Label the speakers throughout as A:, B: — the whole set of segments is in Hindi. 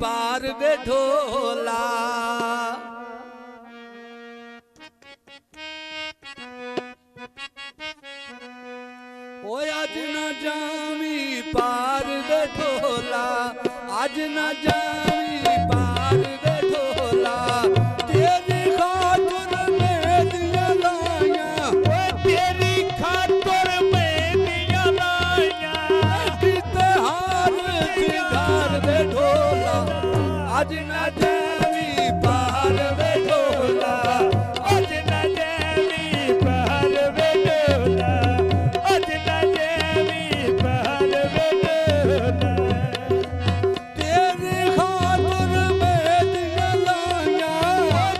A: पार वे ढोला। ओ आज न जावी पार वे ढोला, आज न जावी पार वे ढोला। तेरी खातिर मैं दिया लाया,
B: तेरी खातिर मैं दिया लाया।
A: किते हार सिंगार वे ढोला, आज न जावी पार वे ढोला।
B: आज न जावी पार वे ढोला, आज न जावी पार वे ढोला।
A: तेरी खातिर मैं दिया लाया,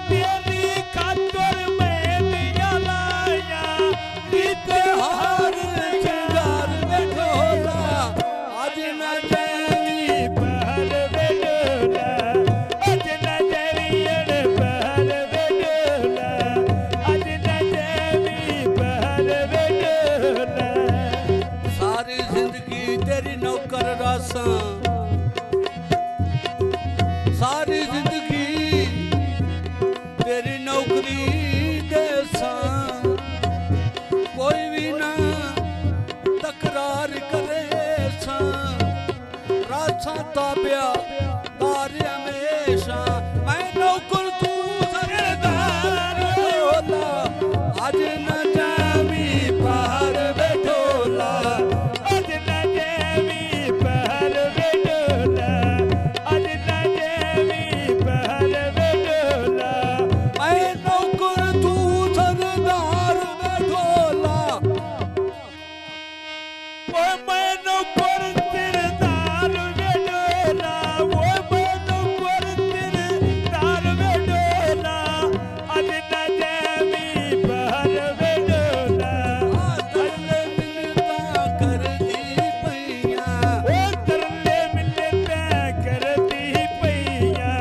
B: तेरी खातिर मैं दिया लाया।
A: किते हार सिंगार वे ढोला, आज न जावी
B: पार वे ढोला, आज न जावी पार वे ढोला, आज न जावी पार वे ढोला।
A: सारी जिंदगी तेरी नौकर रासा, सारी जिंदगी तेरी नौकरी देसा। कोई भी ना तकरार करे सा, रासा ताबिया तारे हमेशा। मैं नौकर तू सरदार ढोला, आज न जावी पार वे ढोला।
B: आज न जावी पार वे ढोला, आज न जावी पार वे ढोला।
A: मैं नौकर तू सरदार वे ढोला।
B: वो मैं नौकर सरदार वे ढोला, वो मैं नौकर सरदार वे ढोला। आज न जावी पार वे ढोला,
A: तरले मिलता करदी पैया,
B: वो तरले मिलता करती पैया।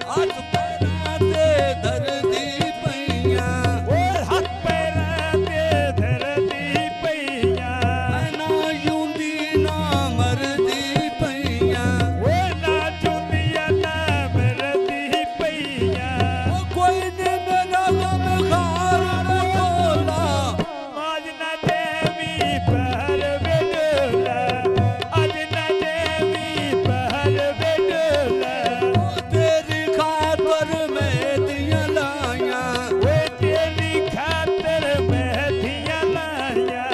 A: हाथ पैरां ते धरदी पैया।
B: वो हाथ पैरां ते धरती पैया।
A: मैं ना यूंदी ना मरदी पैया।
B: वो ना चुंदिया ना मरदी पैया।
A: ओ कोई ने मेरा गम खार वे ढोला,
B: आज न जावी पार वे ढोला, आज न जावी पार वे ढोला।
A: तेरी खातर मैं दिया लाया,
B: वो तेरी खातिर मैं दिया लाया।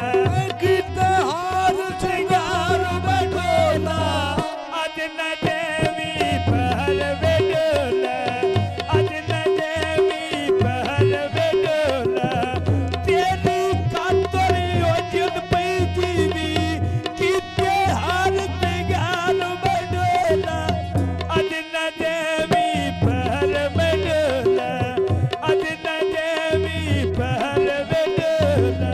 A: किते हार सिंगार वे ढोला।
B: आज न जावी पार वे ढोला, आज न जावी पार वे ढोला। तेरी खातिर ओ जिद पैदी भी किते हार सिंगार वे ढोला। आज न जावी पार वे ढोला, आज न जावी पार वे ढोला।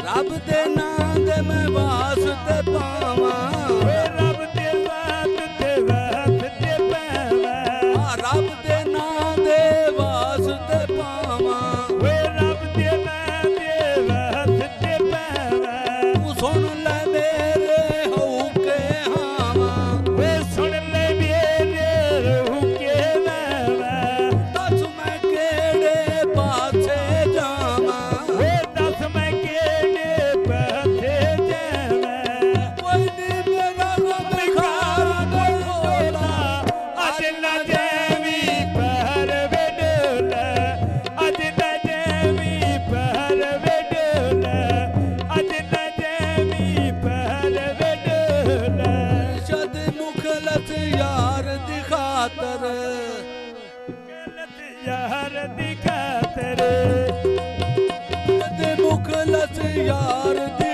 A: रब दे नां दे मैं वास्ते पावां,
B: रब दे वास्ते वास्ते पावा।
A: रब दे नां दे वास्ते पावां।
B: वे रब दे नां दे वास्ते पावा।
A: तू सुन ले मेरे हौके हावां,
B: वे सुन ले मेरे रूह के नावा।
A: दस मैं केड़े पासे जावां।
B: वे दस मैं केड़े पासे जावा।
A: कोई नी मेरा गम खार वे ढोला,
B: आज न जावी पार वे ढोला, आज न जावी पार वे ढोला, आज न जावी पार वे ढोला।
A: शद मुखलत यार दी खातर,
B: गलत यार दी खातिर,
A: शद मुखलत यार दी